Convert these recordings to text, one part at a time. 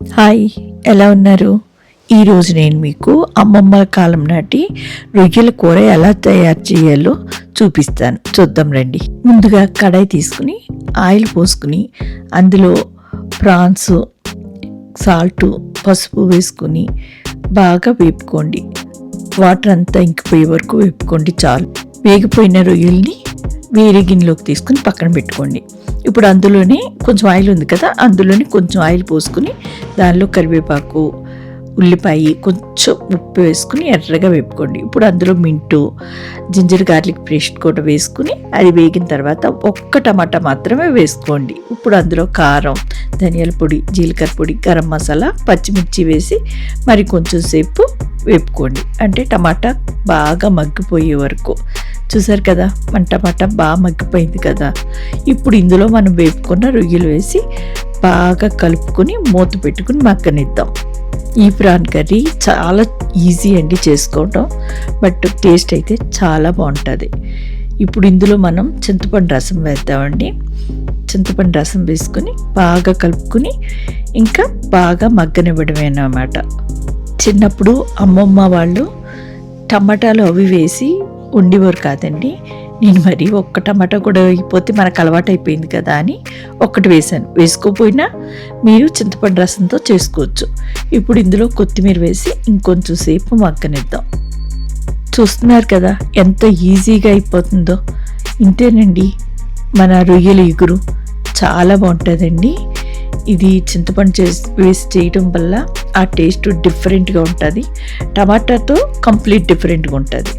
Hi, ఎలా ఉన్నారు? ఈరోజు నేను మీకు అమ్మమ్మ కాలం నాటి రొయ్యల కూర ఎలా తయారు చేయాలో చూపిస్తాను. చూద్దాం రండి. ముందుగా కడాయి తీసుకుని ఆయిల్ పోసుకుని అందులో ప్రాన్స్, సాల్టు, పసుపు వేసుకుని బాగా వేపుకోండి. వాటర్ అంతా ఇంకిపోయే వరకు వేపుకోండి చాలు. వేగిపోయిన రొయ్యల్ని వేరే గిన్నెలోకి తీసుకుని పక్కన పెట్టుకోండి. ఇప్పుడు అందులోనే కొంచెం ఆయిల్ ఉంది కదా, అందులోనే కొంచెం ఆయిల్ పోసుకుని దానిలో కరివేపాకు, ఉల్లిపాయ, కొంచెం ఉప్పు వేసుకుని ఎర్రగా వేపుకోండి. ఇప్పుడు అందులో మింటు, జింజర్ గార్లిక్ పేస్ట్ కూడా వేసుకుని అది వేగిన తర్వాత ఒక్క టమాటా మాత్రమే వేసుకోండి. ఇప్పుడు అందులో కారం, ధనియాల పొడి, జీలకర్ర పొడి, గరం మసాలా, పచ్చిమిర్చి వేసి మరి కొంచెం సేపు వేపుకోండి. అంటే టమాటా బాగా మగ్గిపోయే వరకు. చూసారు కదా, మన టమాటా బాగా మగ్గిపోయింది కదా. ఇప్పుడు ఇందులో మనం వేపుకున్న రొయ్యలు వేసి బాగా కలుపుకొని మూత పెట్టుకుని మగ్గనిద్దాం. ఈ ప్రాన్ కర్రీ చాలా ఈజీ అండి చేసుకోవటం, బట్ టేస్ట్ అయితే చాలా బాగుంటుంది. ఇప్పుడు ఇందులో మనం చింతపండు రసం వేద్దామండి. చింతపండు రసం వేసుకుని బాగా కలుపుకుని ఇంకా బాగా మగ్గనివ్వడమే అన్నమాట. చిన్నప్పుడు అమ్మమ్మ వాళ్ళు టమాటాలు అవి వేసి ఉండేవారు కాదండి. నేను మరి ఒక్క టమాటా కూడా వేయకపోతే మనకు అలవాటు అయిపోయింది కదా అని ఒక్కటి వేసాను. వేసుకోపోయినా మీరు చింతపండు రసంతో చేసుకోవచ్చు. ఇప్పుడు ఇందులో కొత్తిమీర వేసి ఇంకొంచెం సేపు మగ్గనిద్దాం. చూస్తున్నారు కదా ఎంత ఈజీగా అయిపోతుందో. ఇంతేనండి మన రొయ్యల ఇగురు. చాలా బాగుంటుందండి. ఇది చింతపండు వేసి చేయడం వల్ల ఆ టేస్ట్ డిఫరెంట్గా ఉంటుంది. టమాటాతో కంప్లీట్ డిఫరెంట్గా ఉంటుంది.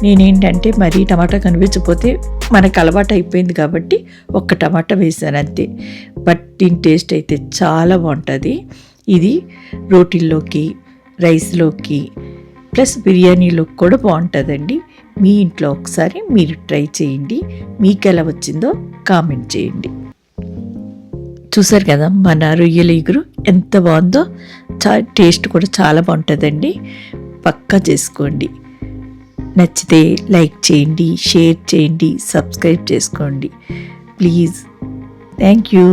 నేనేంటంటే మరి టమాటా కనిపించకపోతే మనకు అలవాటు అయిపోయింది కాబట్టి ఒక్క టమాటా వేసాను అంతే. బట్ దీని టేస్ట్ అయితే చాలా బాగుంటుంది. ఇది రోటీల్లోకి, రైస్లోకి, ప్లస్ బిర్యానీలోకి కూడా బాగుంటుందండి. మీ ఇంట్లో ఒకసారి మీరు ట్రై చేయండి. మీకు ఎలా వచ్చిందో కామెంట్ చేయండి. చూసారు కదా మన రొయ్యల ఇగురు ఎంత బాగుందో. టేస్ట్ కూడా చాలా బాగుంటుందండి. పక్కా చేసుకోండి. నచ్చితే లైక్ చేయండి, షేర్ చేయండి, సబ్స్క్రైబ్ చేసుకోండి ప్లీజ్. Thank you.